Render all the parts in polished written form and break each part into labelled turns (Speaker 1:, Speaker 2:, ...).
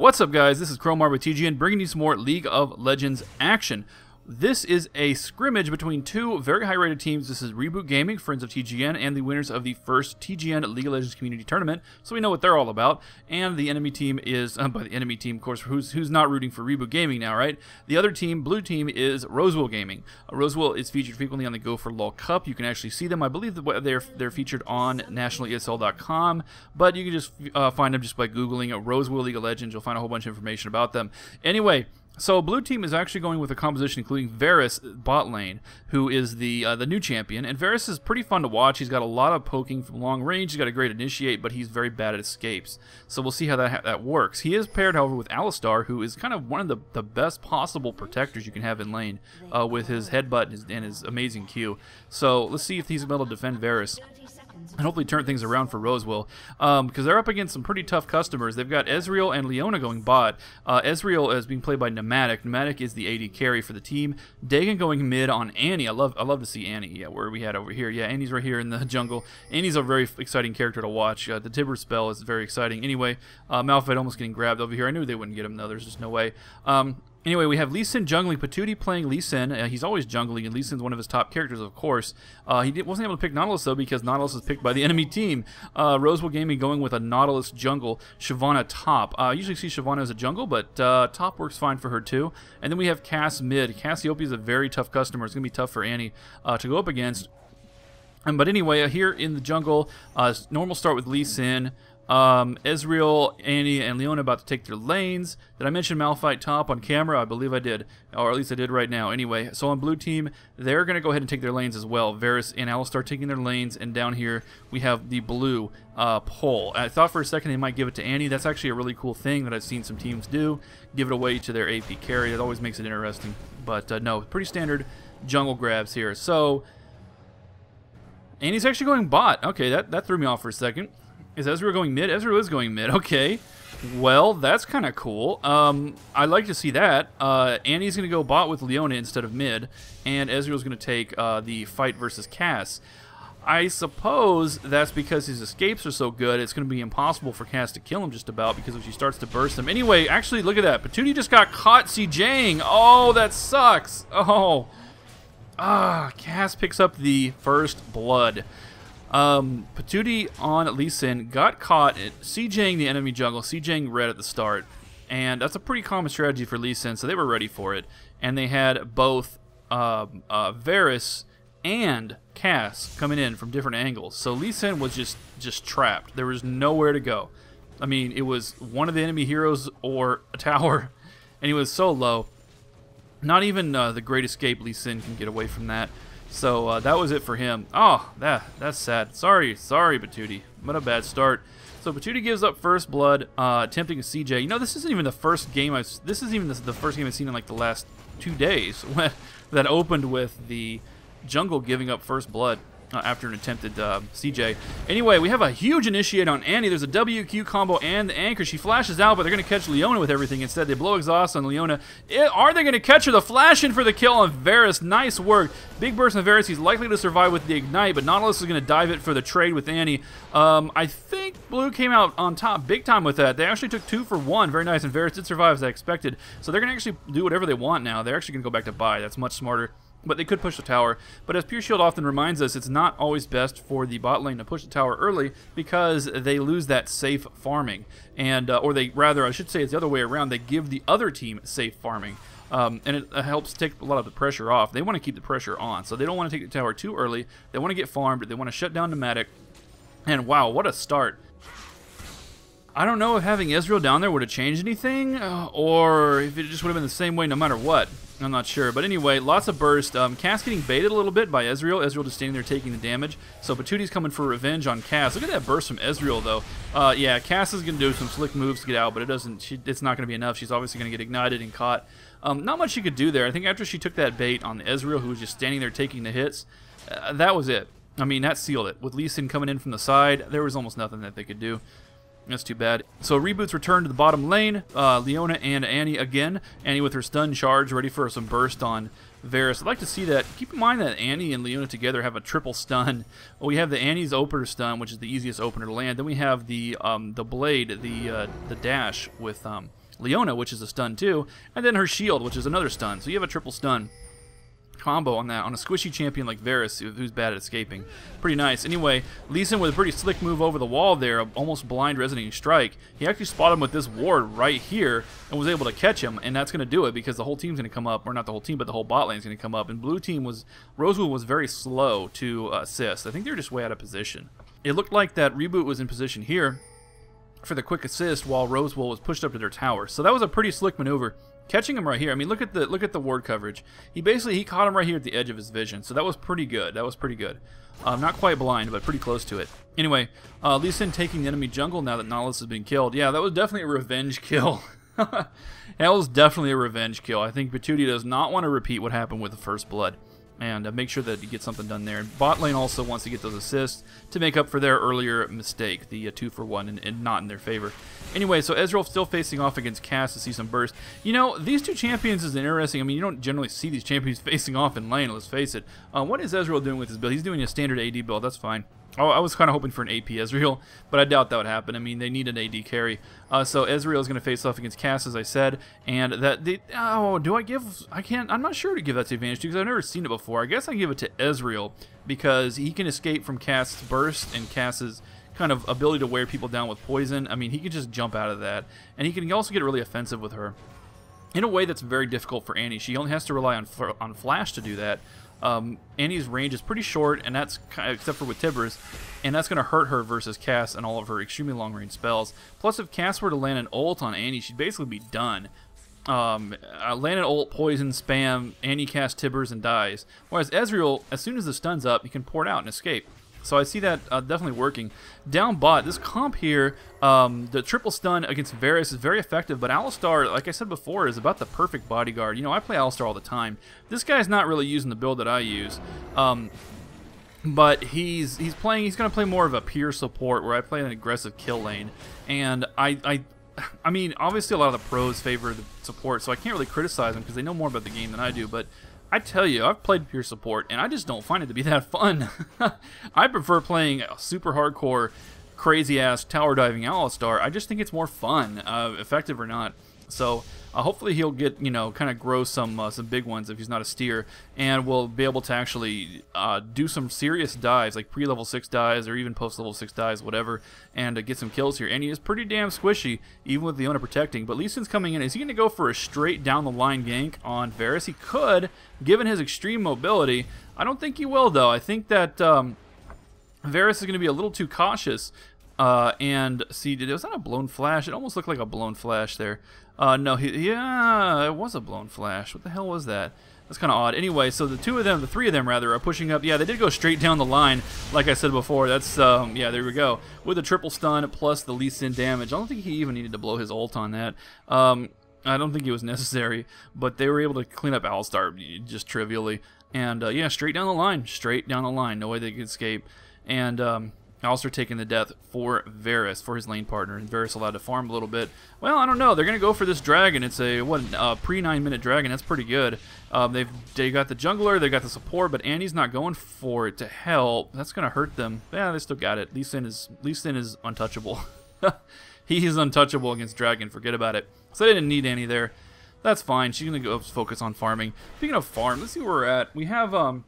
Speaker 1: What's up, guys? This is Cromar with TGN, bringing you some more League of Legends action. This is a scrimmage between two very high-rated teams. This is Reboot Gaming, friends of TGN, and the winners of the first TGN League of Legends Community Tournament, so we know what they're all about. And the enemy team is, by the enemy team, of course, who's not rooting for Reboot Gaming now, right? The other team, blue team, is Rosewill Gaming. Rosewill is featured frequently on the Go for LOL Cup. You can actually see them. I believe that they're featured on nationalesl.com, but you can just find them just by Googling Rosewill League of Legends. You'll find a whole bunch of information about them. Anyway, so blue team is actually going with a composition including Varus bot lane, who is the new champion. And Varus is pretty fun to watch. He's got a lot of poking from long range. He's got a great initiate, but he's very bad at escapes. So we'll see how that works. He is paired, however, with Alistar, who is kind of one of the best possible protectors you can have in lane with his headbutt and his amazing Q. So let's see if he's able to defend Varus and hopefully turn things around for Rosewill, because they're up against some pretty tough customers. They've got Ezreal and Leona going bot. Ezreal is being played by Pneumatic. Pneumatic is the AD carry for the team. Dagon going mid on Annie. I love to see Annie. Yeah, where we had over here. Yeah, Annie's right here in the jungle. Annie's a very exciting character to watch. The Tibber spell is very exciting. Anyway, Malphite almost getting grabbed over here. I knew they wouldn't get him though. There's just no way. Anyway, we have Lee Sin jungling, Patootie playing Lee Sin. He's always jungling, and Lee Sin's one of his top characters, of course. He wasn't able to pick Nautilus, though, because Nautilus is picked by the enemy team. Rosewill Gaming going with a Nautilus jungle, Shyvana top. I usually see Shyvana as a jungle, but top works fine for her, too. And then we have Cass mid. Cassiopeia is a very tough customer. It's going to be tough for Annie to go up against. But anyway, here in the jungle, normal start with Lee Sin. Ezreal, Annie, and Leona about to take their lanes. Did I mention Malphite top on camera? I believe I did, or at least I did right now. Anyway, so on blue team, they're going to go ahead and take their lanes as well. Varus and Alistar taking their lanes, and down here we have the blue pole. I thought for a second they might give it to Annie. That's actually a really cool thing that I've seen some teams do. Give it away to their AP carry. That always makes it interesting. But no, pretty standard jungle grabs here. So Annie's actually going bot. Okay, that threw me off for a second. Is Ezreal going mid? Ezreal is going mid. Okay. Well, that's kind of cool. I'd like to see that. Annie's going to go bot with Leona instead of mid, and Ezreal's going to take the fight versus Cass. I suppose that's because his escapes are so good, it's going to be impossible for Cass to kill him just about, because if she starts to burst him. Anyway, actually, look at that. Patootie just got caught CJing. Oh, that sucks. Oh. Cass picks up the first blood. Patootie on Lee Sin got caught CJing the enemy jungle, CJing red at the start, and that's a pretty common strategy for Lee Sin, so they were ready for it. And they had both Varus and Cass coming in from different angles, so Lee Sin was just trapped. There was nowhere to go. I mean, it was one of the enemy heroes or a tower, and he was so low. Not even the Great Escape Lee Sin can get away from that. So that was it for him. Oh, that's sad. Sorry, Patootie. What a bad start. So Patootie gives up first blood, attempting a CJ. You know, this isn't even the first game the first game I've seen in like the last 2 days that opened with the jungle giving up first blood after an attempted CJ. Anyway, we have a huge initiate on Annie. There's a WQ combo and the anchor. She flashes out, but they're going to catch Leona with everything instead. They blow exhaust on Leona. Are they going to catch her? The flash in for the kill on Varus. Nice work. Big burst on Varus. He's likely to survive with the ignite, but Nautilus is going to dive it for the trade with Annie. I think blue came out on top big time with that. They actually took 2 for 1. Very nice, and Varus did survive as I expected. So they're going to actually do whatever they want now. They're actually going to go back to buy. That's much smarter. But they could push the tower. But as Pure Shield often reminds us, it's not always best for the bot lane to push the tower early, because they lose that safe farming. And or they rather, I should say it's the other way around, they give the other team safe farming. And it helps take a lot of the pressure off. They want to keep the pressure on, so they don't want to take the tower too early. They want to get farmed. They want to shut down Pneumatic. And wow, what a start. I don't know if having Ezreal down there would have changed anything, or if it just would have been the same way no matter what. I'm not sure. But anyway, lots of burst. Cass getting baited a little bit by Ezreal. Ezreal just standing there taking the damage. So Patootie's coming for revenge on Cass. Look at that burst from Ezreal, though. Yeah, Cass is going to do some slick moves to get out, but it's not going to be enough. She's obviously going to get ignited and caught. Not much she could do there. I think after she took that bait on Ezreal, who was just standing there taking the hits, that was it. I mean, that sealed it. With Lee Sin coming in from the side, there was almost nothing that they could do. That's too bad. So Reboot's return to the bottom lane. Leona and Annie again. Annie with her stun charge, ready for some burst on Varus. I'd like to see that. Keep in mind that Annie and Leona together have a triple stun. We have the Annie's opener stun, which is the easiest opener to land. Then we have the blade, the dash with Leona, which is a stun too, and then her shield, which is another stun. So you have a triple stun combo on that, on a squishy champion like Varus, who's bad at escaping. Pretty nice. Anyway, Lee Sin with a pretty slick move over the wall there, almost blind resonating strike. He actually spotted him with this ward right here and was able to catch him, and that's going to do it because the whole team's going to come up, or not the whole team, but the whole bot lane's going to come up, and blue team was, Rosewill was very slow to assist. I think they were just way out of position. It looked like that Reboot was in position here for the quick assist while Rosewill was pushed up to their tower. So that was a pretty slick maneuver. Catching him right here. I mean, look at the ward coverage. He caught him right here at the edge of his vision. So that was pretty good. That was pretty good. Not quite blind, but pretty close to it. Anyway, Lee Sin taking the enemy jungle now that Nautilus has been killed. Yeah, that was definitely a revenge kill. That was definitely a revenge kill. I think Batuti does not want to repeat what happened with the First Blood. And make sure that you get something done there. And bot lane also wants to get those assists to make up for their earlier mistake, the 2-for-1, and not in their favor. Anyway, so Ezreal still facing off against Cass to see some burst. You know, these two champions is interesting. I mean, you don't generally see these champions facing off in lane, let's face it. What is Ezreal doing with his build? He's doing a standard AD build, that's fine. Oh, I was kind of hoping for an AP Ezreal, but I doubt that would happen. I mean, they need an AD carry. So Ezreal is going to face off against Cass, as I said, and I'm not sure to give that to advantage because I've never seen it before. I guess I give it to Ezreal because he can escape from Cass's burst and Cass's kind of ability to wear people down with poison. I mean, he can just jump out of that, and he can also get really offensive with her in a way that's very difficult for Annie. She only has to rely on Flash to do that. Annie's range is pretty short, and that's kind of, except for with Tibbers, and that's going to hurt her versus Cass and all of her extremely long-range spells. Plus, if Cass were to land an ult on Annie, she'd basically be done. Land an ult, poison, spam, Annie casts Tibbers and dies. Whereas Ezreal, as soon as the stun's up, he can pour it out and escape. So I see that definitely working. Down bot, this comp here, the triple stun against Varus is very effective, but Alistar, like I said before, is about the perfect bodyguard. You know, I play Alistar all the time. This guy's not really using the build that I use. But he's going to play more of a pure support where I play an aggressive kill lane. And I mean, obviously a lot of the pros favor the support, so I can't really criticize them because they know more about the game than I do, but I tell you, I've played pure support, and I just don't find it to be that fun. I prefer playing super hardcore, crazy-ass tower diving Alistar. I just think it's more fun, effective or not. So hopefully he'll get, you know, kind of grow some big ones if he's not a steer, and we'll be able to actually do some serious dives, like pre-level 6 dives or even post-level 6 dives, whatever, and get some kills here. And he is pretty damn squishy, even with Leona protecting. But Lee Sin's coming in. Is he going to go for a straight down-the-line gank on Varus? He could, given his extreme mobility. I don't think he will, though. I think that Varus is going to be a little too cautious. And see, was that a blown flash? It almost looked like a blown flash there. No, yeah, it was a blown flash. What the hell was that? That's kind of odd. Anyway, so the three of them rather, are pushing up. Yeah, they did go straight down the line, like I said before. That's, yeah, there we go. With a triple stun plus the Lee Sin damage. I don't think he even needed to blow his ult on that. I don't think it was necessary, but they were able to clean up Alistar just trivially. And, yeah, straight down the line. No way they could escape. And, Alistar taking the death for Varus, for his lane partner, and Varus allowed to farm a little bit. Well, I don't know. They're going to go for this dragon. It's a pre-9-minute dragon. That's pretty good. They got the jungler, they got the support, but Annie's not going for it to help. That's going to hurt them. Yeah, they still got it. Lee Sin is untouchable. He is untouchable against dragon. Forget about it. So they didn't need Annie there. That's fine. She's going to go focus on farming. Speaking of farm, let's see where we're at. We have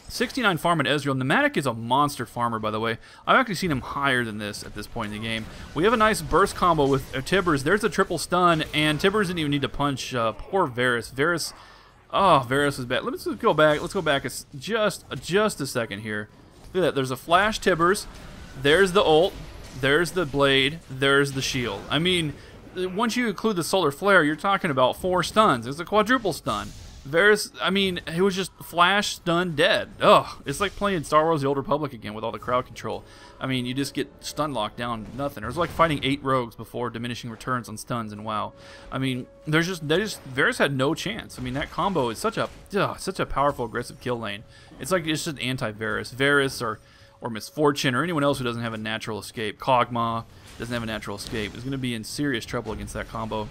Speaker 1: 69 farm at Ezreal. Pneumatic is a monster farmer, by the way. I've actually seen him higher than this at this point in the game. We have a nice burst combo with Tibbers. There's a triple stun, and Tibbers didn't even need to punch poor Varus. Varus is bad. Let's go back. Let's go back just a second here. Look at that. There's a flash Tibbers. There's the ult. There's the blade. There's the shield. I mean, once you include the solar flare, you're talking about 4 stuns. It's a quadruple stun. Varus, I mean, it was just flash, stun, dead. Ugh, it's like playing Star Wars The Old Republic again with all the crowd control. I mean, you just get stun locked down, nothing. It was like fighting 8 rogues before diminishing returns on stuns in WoW. I mean, Varus had no chance. I mean, that combo is such a powerful, aggressive kill lane. It's just anti-Varus. Varus or Misfortune or anyone else who doesn't have a natural escape. Kog'Maw doesn't have a natural escape is going to be in serious trouble against that combo.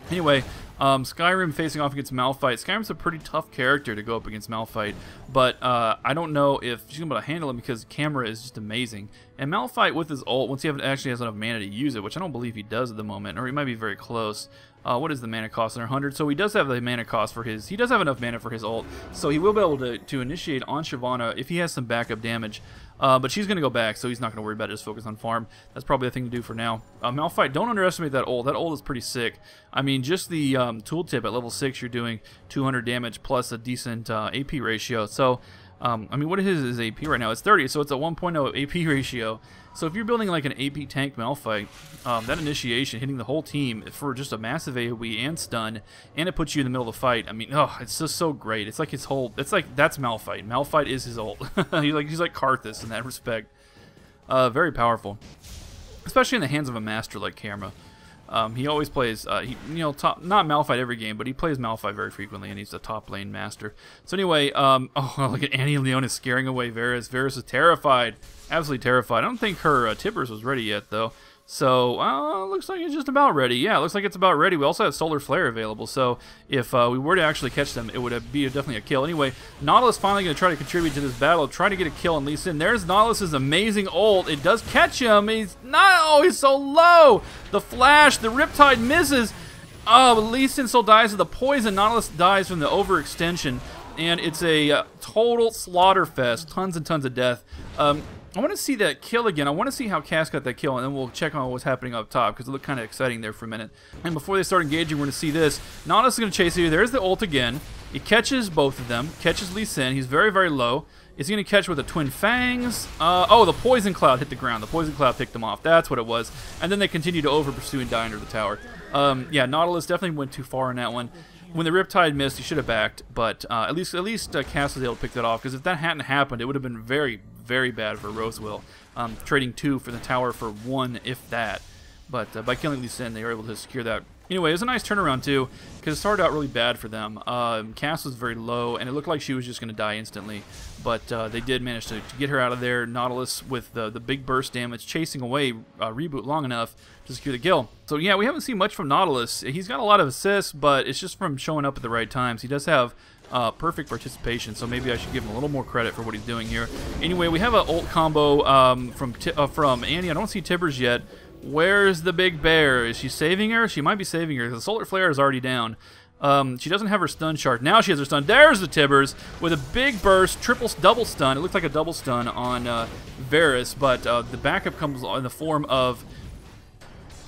Speaker 1: Anyway, Skyrim facing off against Malphite. Skyrim's a pretty tough character to go up against Malphite, but I don't know if she's going to be able to handle him because camera is just amazing. And Malphite with his ult, once he actually has enough mana to use it, which I don't believe he does at the moment, or he might be very close. What is the mana cost? 100. So he does have the mana cost for his. He does have enough mana for his ult, so he will be able to initiate on Shyvana if he has some backup damage. But she's going to go back, so he's not going to worry about it. Just focus on farm. That's probably the thing to do for now. Malphite, don't underestimate that ult. That ult is pretty sick. I mean, just the tooltip at level 6, you're doing 200 damage plus a decent AP ratio. So, I mean, what is his AP right now? It's 30, so it's a 1.0 AP ratio. So if you're building like an AP tank Malphite, that initiation, hitting the whole team for just a massive AoE and stun, and it puts you in the middle of the fight. I mean, oh, it's just so great. It's like his whole, it's like, that's Malphite. Malphite is his ult. he's like Karthus in that respect. Very powerful. Especially in the hands of a master like Camera. He always plays, not Malphite every game, but he plays Malphite very frequently, and he's a top lane master. So anyway, oh, look at Annie Leona scaring away Varus. Varus is terrified, absolutely terrified. I don't think her Tibbers was ready yet, though. So, looks like it's just about ready. Yeah, it looks like it's about ready. We also have Solar Flare available, so if we were to actually catch them, it would be definitely a kill. Anyway, Nautilus finally going to try to contribute to this battle, try to get a kill on Lee Sin. There's Nautilus's amazing ult. It does catch him. He's not, oh, he's so low. The flash, the Riptide misses. Oh, Lee Sin still dies of the poison. Nautilus dies from the overextension, and it's a total slaughter fest. Tons and tons of death. I want to see that kill again. I want to see how Cass got that kill, and then we'll check on what's happening up top, because it looked kind of exciting there for a minute. And before they start engaging, we're going to see this. Nautilus is going to chase you. There's the ult again. It catches both of them. Catches Lee Sin. He's very, very low. Is he going to catch with the Twin Fangs? Oh, the Poison Cloud hit the ground. The Poison Cloud picked him off. That's what it was. And then they continue to over-pursue and die under the tower. Yeah, Nautilus definitely went too far on that one. When the Riptide missed, he should have backed, but at least Cass was able to pick that off, because if that hadn't happened, it would have been very, very bad for Rosewill. Trading 2 for the tower for 1, if that. But by killing Lee Sin, they were able to secure that. Anyway, it was a nice turnaround, too, because it started out really bad for them. Cass was very low, and it looked like she was just going to die instantly. But they did manage to get her out of there. Nautilus, with the big burst damage, chasing away Reboot long enough to secure the kill. So, yeah, we haven't seen much from Nautilus. He's got a lot of assists, but it's just from showing up at the right times. He does have perfect participation, so maybe I should give him a little more credit for what he's doing here. Anyway, we have an ult combo from Annie. I don't see Tibbers yet. Where's the big bear? Is she saving her? She might be saving her. The Solar Flare is already down. She doesn't have her stun shard. Now she has her stun. There's the Tibbers with a big burst, double stun. It looks like a double stun on Varus, but the backup comes in the form of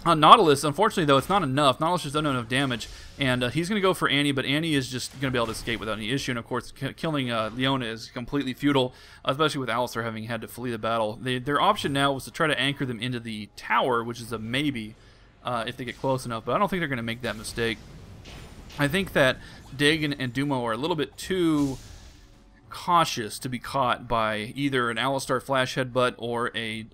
Speaker 1: Nautilus. Unfortunately, though, it's not enough. Nautilus just doesn't have enough damage, and he's going to go for Annie, but Annie is just going to be able to escape without any issue, and of course, killing Leona is completely futile, especially with Alistar having had to flee the battle. Their option now was to try to anchor them into the tower, which is a maybe if they get close enough, but I don't think they're going to make that mistake. I think that Dig and Dumo are a little bit too cautious to be caught by either an Alistar flash headbutt or a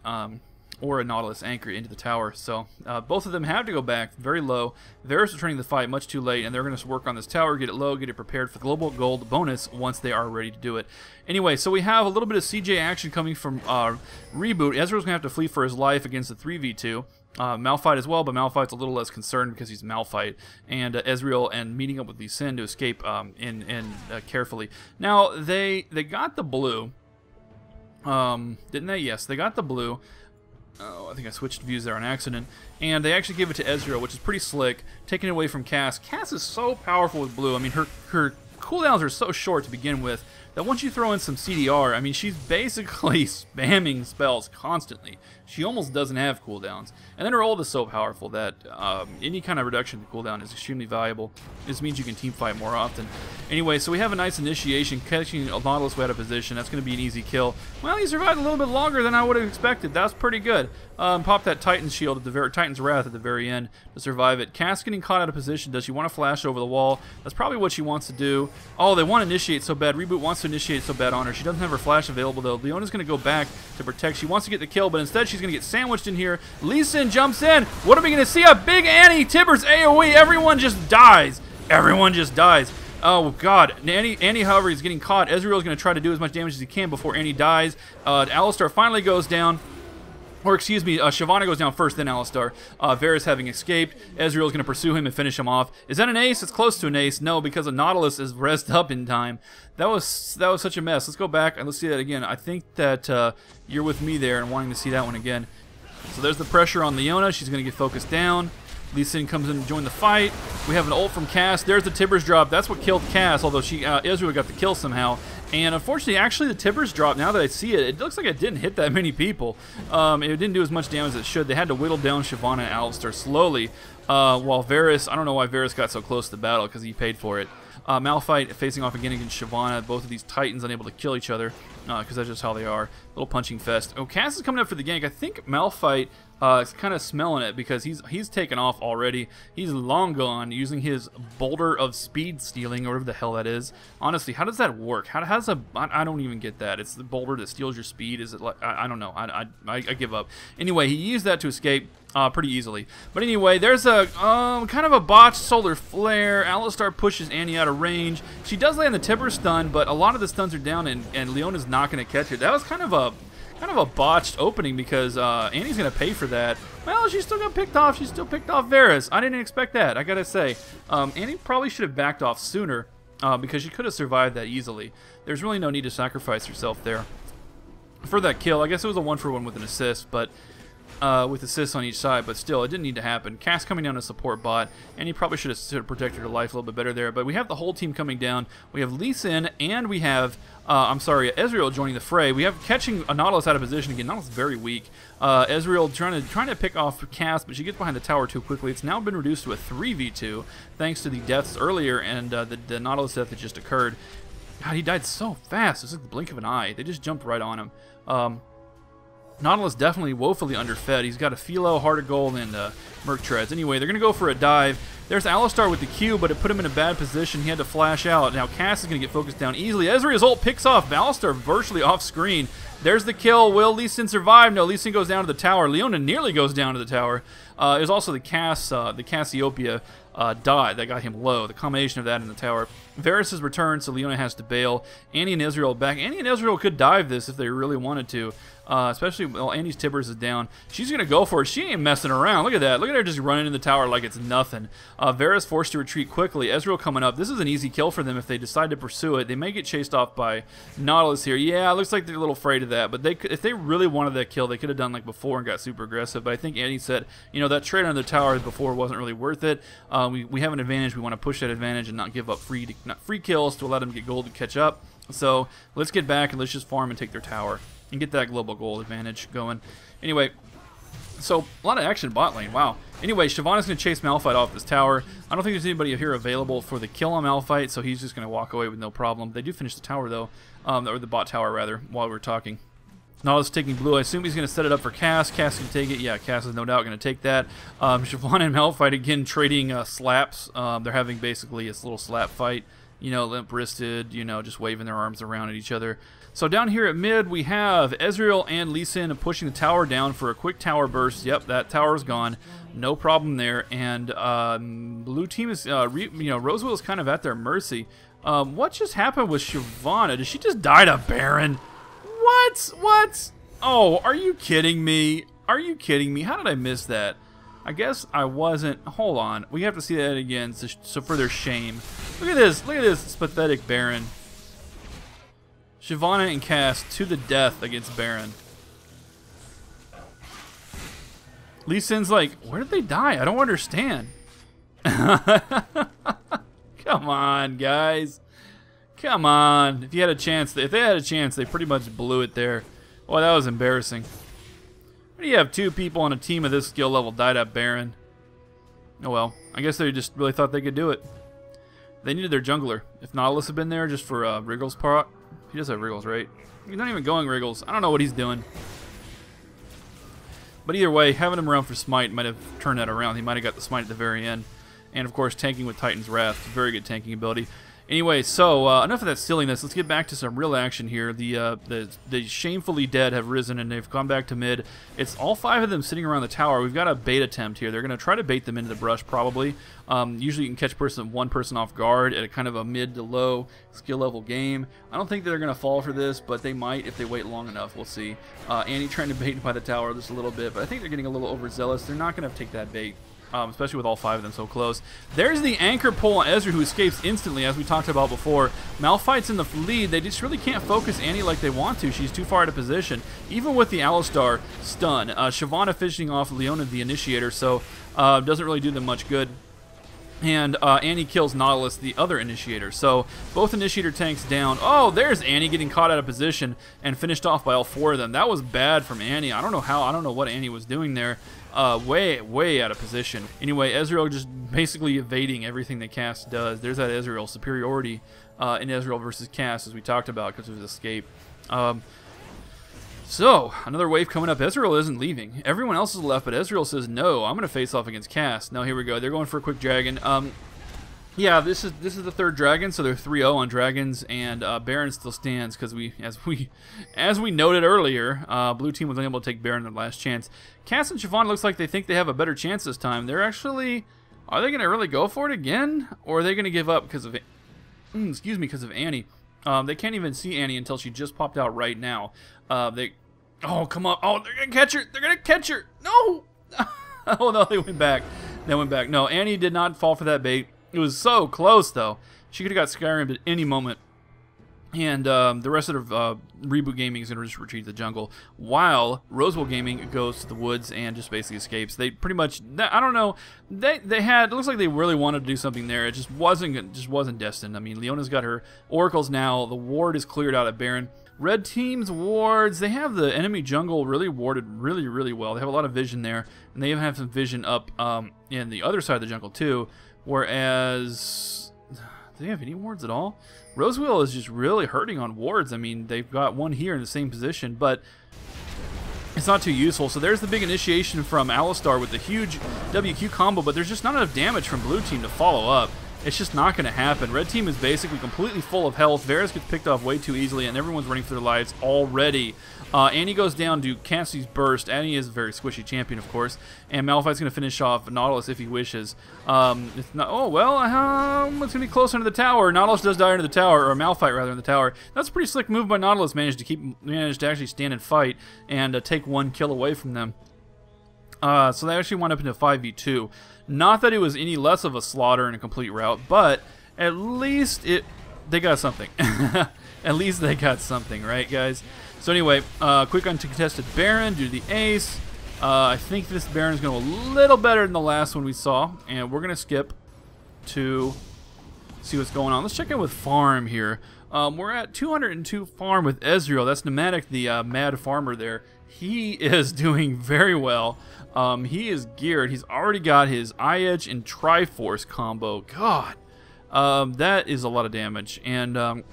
Speaker 1: Nautilus anchor into the tower. So both of them have to go back very low. Varus is returning the fight much too late, and they're going to work on this tower, get it low, get it prepared for the global gold bonus once they are ready to do it. Anyway, so we have a little bit of CJ action coming from Reboot. Ezreal's going to have to flee for his life against the 3v2. Malphite as well, but Malphite's a little less concerned because he's Malphite, and Ezreal and meeting up with Lee Sin to escape carefully. Now, they got the blue, didn't they? Yes, they got the blue. Oh, I think I switched views there on accident. And they actually gave it to Ezreal, which is pretty slick, taking it away from Cass. Cass is so powerful with blue. I mean, her cooldowns are so short to begin with that once you throw in some CDR, I mean, she's basically spamming spells constantly. She almost doesn't have cooldowns. And then her ult is so powerful that any kind of reduction to cooldown is extremely valuable. This means you can team fight more often. Anyway, so we have a nice initiation, catching Nautilus way out of position. That's going to be an easy kill. Well, he survived a little bit longer than I would have expected. That's pretty good. Pop that Titan's shield at the Titan's Wrath at the very end to survive it. Cass getting caught out of position. Does she want to flash over the wall? That's probably what she wants to do. Oh, they want to initiate so bad. Reboot wants to initiate so bad on her. She doesn't have her flash available, though. Leona's going to go back to protect. She wants to get the kill, but instead she's going to get sandwiched in here. Lee Sin jumps in. What are we going to see? A big Annie Tibbers AoE. Everyone just dies. Everyone just dies. Oh, God. Annie, however, is getting caught. Ezreal is going to try to do as much damage as he can before Annie dies. Alistar finally goes down. Or excuse me, Shyvana goes down first, then Alistar. Varus having escaped. Ezreal's going to pursue him and finish him off. Is that an ace? It's close to an ace. No, because the Nautilus is rezzed up in time. That was such a mess. Let's go back and let's see that again. I think that you're with me there and wanting to see that one again. So there's the pressure on Leona. She's going to get focused down. Lee Sin comes in to join the fight. We have an ult from Cass. There's the Tibbers drop. That's what killed Cass, although Ezreal got the kill somehow. And unfortunately, actually, the Tibbers drop, now that I see it, it looks like it didn't hit that many people. It didn't do as much damage as it should. They had to whittle down Shyvana and Alistar slowly, while Varus, I don't know why Varus got so close to the battle, because he paid for it. Malphite facing off again against Shyvana. Both of these Titans unable to kill each other, because that's just how they are. Little punching fest. Oh, Cass is coming up for the gank. I think Malphite is kind of smelling it because he's taken off already. He's long gone using his Boulder of Speed stealing, or whatever the hell that is. Honestly, how does that work? How's I don't even get that. It's the Boulder that steals your speed. Is it like, I don't know. I give up. Anyway, he used that to escape pretty easily. But anyway, there's a kind of a botched Solar Flare. Alistar pushes Annie out of range. She does land the Tibber stun, but a lot of the stuns are down, and Leona's not going to catch it. That was kind of a botched opening because Annie's going to pay for that. Well, she still got picked off. She still picked off Varus. I didn't expect that, I got to say. Annie probably should have backed off sooner because she could have survived that easily. There's really no need to sacrifice herself there for that kill. I guess it was a 1-for-1 with an assist, but with assists on each side, but still, it didn't need to happen. Cass coming down to support bot, and he probably should have protected her life a little bit better there, but we have the whole team coming down. We have Lee Sin, and we have, Ezreal joining the fray. We have catching a Nautilus out of position again. Nautilus is very weak. Ezreal trying to pick off Cass, but she gets behind the tower too quickly. It's now been reduced to a 3v2, thanks to the deaths earlier, and the Nautilus death that just occurred. God, he died so fast. It's like the blink of an eye. They just jumped right on him. Nautilus definitely woefully underfed. He's got a Philo, Heart of Gold, and Merc Treads. Anyway, they're going to go for a dive. There's Alistar with the Q, but it put him in a bad position. He had to flash out. Now Cass is going to get focused down easily. Ezreal's ult picks off Alistar virtually off screen. There's the kill. Will Lee Sin survive? No, Lee Sin goes down to the tower. Leona nearly goes down to the tower. There's also the Cassiopeia dot that got him low. The combination of that and the tower. Varus has returned, so Leona has to bail. Annie and Ezreal back. Annie and Ezreal could dive this if they really wanted to. Especially, well, Annie's Tibbers is down. She's going to go for it. She ain't messing around. Look at that. Look at her just running in the tower like it's nothing. Varus forced to retreat quickly. Ezreal coming up. This is an easy kill for them if they decide to pursue it. They may get chased off by Nautilus here. Yeah, it looks like they're a little afraid of that. But if they really wanted that kill, they could have done like before and got super aggressive. But I think Annie said, you know, that trade under the tower before wasn't really worth it. We have an advantage. We want to push that advantage and not give up free kills to allow them to get gold to catch up. So let's get back and let's just farm and take their tower and get that global gold advantage going. Anyway, so a lot of action bot lane. Wow. Anyway, Shyvana's going to chase Malphite off this tower. I don't think there's anybody here available for the kill on Malphite, so he's just going to walk away with no problem. They do finish the tower, though, or the bot tower, rather, while we're talking. Nautilus taking blue. I assume he's going to set it up for Cass. Cass can take it. Yeah, Cass is no doubt going to take that. Shyvana and Malphite, again, trading slaps. They're having basically this little slap fight. You know, limp-wristed, you know, just waving their arms around at each other. So down here at mid, we have Ezreal and Lee Sin pushing the tower down for a quick tower burst. Yep, that tower's gone. No problem there. And blue team is, Rosewill is kind of at their mercy. What just happened with Shyvana? Did she just die to Baron? What? Oh, are you kidding me? Are you kidding me? How did I miss that? I guess I wasn't. Hold on. We have to see that again, so for their shame. Look at this. Look at this. It's pathetic Baron. Shyvana and Cass to the death against Baron. Lee Sin's like, where did they die? I don't understand. Come on, guys. Come on. If they had a chance, they pretty much blew it there. Well, that was embarrassing. What do you have? Two people on a team of this skill level died at Baron. Oh well. I guess they just really thought they could do it. They needed their jungler. If Nautilus had been there just for Wriggle's part. He does have Wriggles, right? He's not even going Wriggles. I don't know what he's doing. But either way, having him around for Smite might have turned that around. He might have got the Smite at the very end. And of course, tanking with Titan's Wrath. Very good tanking ability. Anyway, so enough of that silliness. Let's get back to some real action here. The shamefully dead have risen and they've gone back to mid. It's all 5 of them sitting around the tower. We've got a bait attempt here. They're going to try to bait them into the brush probably. Usually you can catch one person off guard at a kind of a mid to low skill level game. I don't think they're going to fall for this, but they might if they wait long enough. We'll see. Annie trying to bait by the tower just a little bit, but I think they're getting a little overzealous. They're not going to take that bait. Especially with all 5 of them so close. There's the anchor pull on Ezreal, who escapes instantly, as we talked about before. Malphite's in the lead. They just really can't focus Annie like they want to. She's too far out of position. Even with the Alistar stun. Shyvana finishing off Leona, the initiator, so doesn't really do them much good. And Annie kills Nautilus, the other initiator. So both initiator tanks down. Oh, there's Annie getting caught out of position and finished off by all 4 of them. That was bad from Annie. I don't know how. I don't know what Annie was doing there. Way out of position. Anyway, Ezreal just basically evading everything that Cass does. There's that Ezreal superiority in Ezreal versus Cass, as we talked about, because of his escape. So, another wave coming up. Ezreal isn't leaving. Everyone else is left, but Ezreal says, no, I'm going to face off against Cass. Now, here we go. They're going for a quick dragon. Yeah, this is the 3rd dragon, so they're 3-0 on dragons, and Baron still stands because as we noted earlier, blue team was unable to take Baron in the last chance. Cass and Shyvana looks like they think they have a better chance this time. Are they going to really go for it again, or are they going to give up because of because of Annie? They can't even see Annie until she just popped out right now. Oh, come on. Oh, they're going to catch her. They're going to catch her. No. Oh, no, they went back. No, Annie did not fall for that bait. It was so close, though. She could have got Skyrim'd at any moment. And the rest of Reboot Gaming is going to just retreat to the jungle, while Rosewill Gaming goes to the woods and just basically escapes. They pretty much, I don't know, they had, it looks like they really wanted to do something there. It just wasn't destined. I mean, Leona's got her oracles now. The ward is cleared out at Baron. Red team's wards, they have the enemy jungle really warded really well. They have a lot of vision there, and they even have some vision up in the other side of the jungle too. Whereas, do they have any wards at all? Rosewill is just really hurting on wards. I mean, they've got one here in the same position, but it's not too useful. So there's the big initiation from Alistar with the huge WQ combo, but there's just not enough damage from blue team to follow up. It's just not going to happen. Red team is basically completely full of health. Varus gets picked off way too easily, and everyone's running for their lives already. Annie goes down to Cassie's burst. Annie is a very squishy champion, of course, and Malphite's going to finish off Nautilus if he wishes. It's not, oh, well, it's going to be close under the tower. Nautilus does die under the tower, or Malphite, rather, in the tower. That's a pretty slick move by Nautilus. Managed to actually stand and fight and take 1 kill away from them. So they actually wound up into 5v2. Not that it was any less of a slaughter and a complete rout, but at least they got something. At least they got something, right, guys? So anyway, quick uncontested Baron due to the ace. I think this Baron is going to go a little better than the last one we saw, and we're going to skip to see what's going on. Let's check in with farm here. We're at 202 farm with Ezreal. That's Pneumatic, the mad farmer there. He is doing very well. He is geared. He's already got his Eye-Edge and Triforce combo. God, that is a lot of damage. And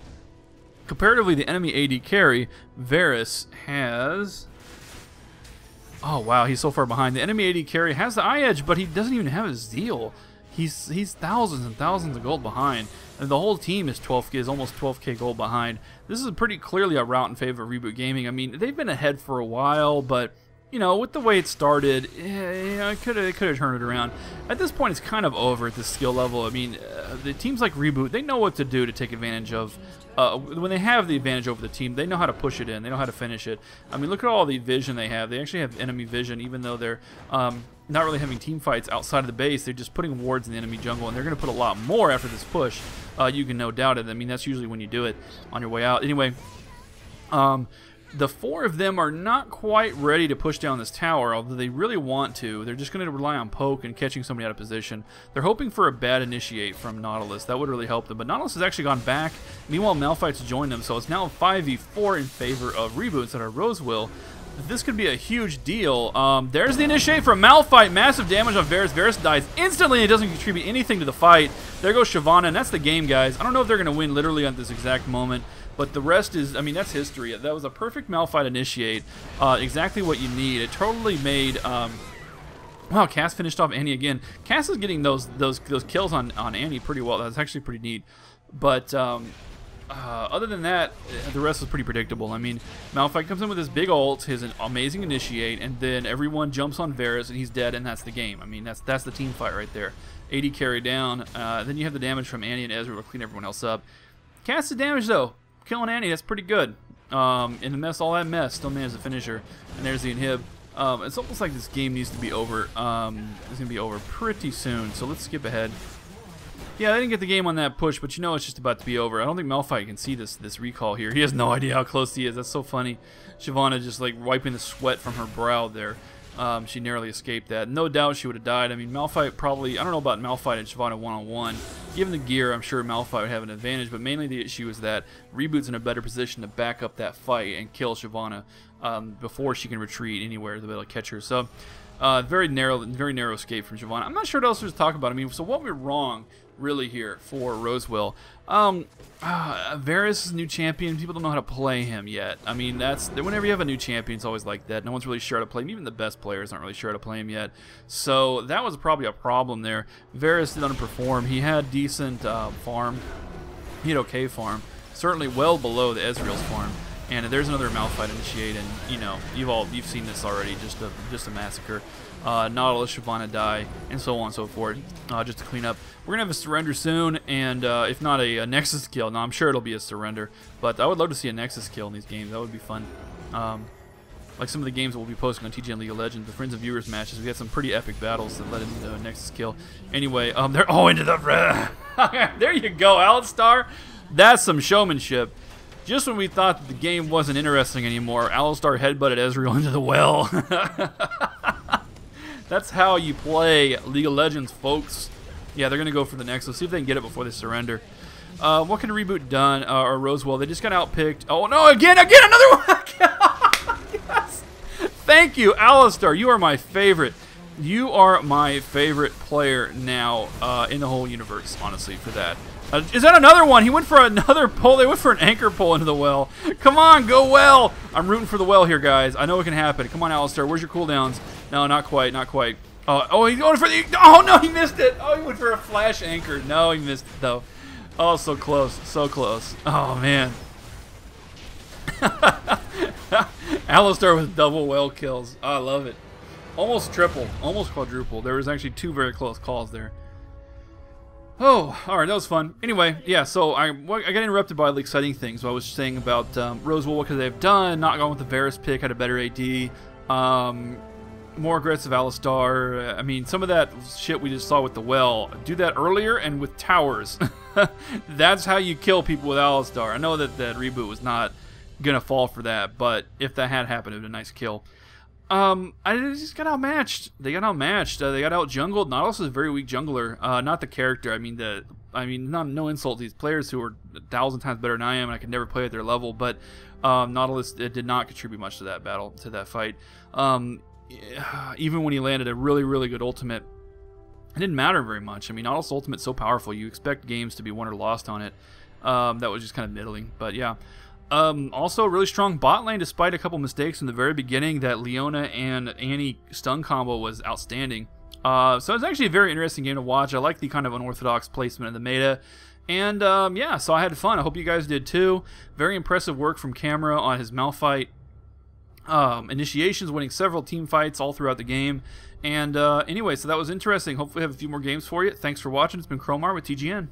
Speaker 1: comparatively, the enemy AD carry, Varus, has... Oh, wow, he's so far behind. The enemy AD carry has the Eye-Edge, but he doesn't even have his Zeal. He's thousands and thousands of gold behind. And the whole team is almost 12k gold behind. This is pretty clearly a route in favor of Reboot Gaming. I mean, they've been ahead for a while, but... You know, with the way it started, it could have turned it around. At this point, it's kind of over at this skill level. I mean, the teams like Reboot, they know what to do to take advantage of. When they have the advantage over the team, they know how to push it in. They know how to finish it. I mean, look at all the vision they have. They actually have enemy vision, even though they're not really having team fights outside of the base. They're just putting wards in the enemy jungle, and they're going to put a lot more after this push. You can no doubt it. I mean, that's usually when you do it on your way out. Anyway, the 4 of them are not quite ready to push down this tower, although they really want to. They're just going to rely on poke and catching somebody out of position. They're hoping for a bad initiate from Nautilus. That would really help them. But Nautilus has actually gone back. Meanwhile, Malphite's joined them, so it's now 5v4 in favor of Reboot instead of Rosewill. This could be a huge deal. There's the initiate from Malphite. Massive damage on Varus. Varus dies instantly and it doesn't contribute anything to the fight. There goes Shyvana, and that's the game, guys. I don't know if they're going to win literally at this exact moment. But the rest is, I mean, that's history. That was a perfect Malphite initiate. Exactly what you need. It totally made, wow, Cass finished off Annie again. Cass is getting those kills on Annie pretty well. That's actually pretty neat. But other than that, the rest was pretty predictable. I mean, Malphite comes in with his big ult, his amazing initiate, and then everyone jumps on Varus and he's dead, and that's the game. I mean, that's the team fight right there. 80 carry down. Then you have the damage from Annie and Ezreal to clean everyone else up. Cast the damage though, killing Annie, that's pretty good. In the mess, all that mess, still managed to finish her. And there's the inhib. It's almost like this game needs to be over. It's gonna be over pretty soon. So let's skip ahead. Yeah, I didn't get the game on that push, but you know it's just about to be over. I don't think Malphite can see this recall here. He has no idea how close he is. That's so funny. Shyvana just like wiping the sweat from her brow there. She narrowly escaped that. No doubt she would have died. I mean, Malphite probably, I don't know about Malphite and Shyvana one-on-one. Given the gear, I'm sure Malphite would have an advantage, but mainly the issue is that Reboot's in a better position to back up that fight and kill Shyvana before she can retreat anywhere to be able to catch her. So, very narrow escape from Shyvana. I'm not sure what else there's to talk about. I mean, so what went wrong really here for Rosewill? Varus is a new champion. People don't know how to play him yet. I mean, whenever you have a new champion, it's always like that. No one's really sure how to play him. Even the best players aren't really sure how to play him yet. So that was probably a problem there. Varus did underperform. He had decent farm. He had okay farm. Certainly well below the Ezreal's farm. And there's another Malphite initiate, and you know you've seen this already. Just a massacre. Nautilus, Shyvana die, and so on and so forth, just to clean up. We're going to have a surrender soon, and if not a Nexus kill, no, I'm sure it'll be a surrender, but I would love to see a Nexus kill in these games. That would be fun. Like some of the games that we'll be posting on TGN League of Legends, the Friends and Viewers matches, we had some pretty epic battles that led into a Nexus kill. Anyway, they're all into the... There you go, Alistar. That's some showmanship. Just when we thought that the game wasn't interesting anymore, Alistar headbutted Ezreal into the well. That's how you play League of Legends, folks. Yeah, they're going to go for the Nexus. See if they can get it before they surrender. What could Reboot done, or Rosewill? They just got outpicked. Oh, no, again, another one! Yes! Thank you, Alistar. You are my favorite. You are my favorite player now in the whole universe, honestly, for that. Is that another one? He went for another pull. They went for an anchor pull into the well. Come on, go well. I'm rooting for the well here, guys. I know it can happen. Come on, Alistar. Where's your cooldowns? No, not quite, not quite. Oh, he's going for the... Oh, no, he missed it. Oh, he went for a flash anchor. No, he missed it, though. Oh, so close, so close. Oh, man. Alistar with double well kills. Oh, I love it. Almost triple, almost quadruple. There was actually two very close calls there. Oh, alright, that was fun. Anyway, yeah, so I got interrupted by the exciting things. So I was saying about Rosewill, what could they have done? Not going with the Varus pick, had a better AD. More aggressive Alistar. I mean, some of that shit we just saw with the well. Do that earlier and with towers. That's how you kill people with Alistar. I know that Reboot was not going to fall for that, but if that had happened, it would have been a nice kill. I just got outmatched. They got outmatched. They got out-jungled. Nautilus is a very weak jungler. Not the character. I mean, no insult to these players who are 1,000 times better than I am, and I could never play at their level. But Nautilus did not contribute much to that battle, to that fight. Even when he landed a really, really good ultimate, it didn't matter very much. I mean, Nautilus' ultimate's so powerful. You expect games to be won or lost on it. That was just kind of middling. But yeah. Also, a really strong bot lane despite a couple mistakes in the very beginning. That Leona and Annie stun combo was outstanding. So it was actually a very interesting game to watch. I like the kind of unorthodox placement in the meta. And yeah, so I had fun. I hope you guys did too. Very impressive work from Camera on his Malphite initiations, winning several team fights all throughout the game. And anyway, so that was interesting. Hopefully I have a few more games for you. Thanks for watching. It's been Crowmar with TGN.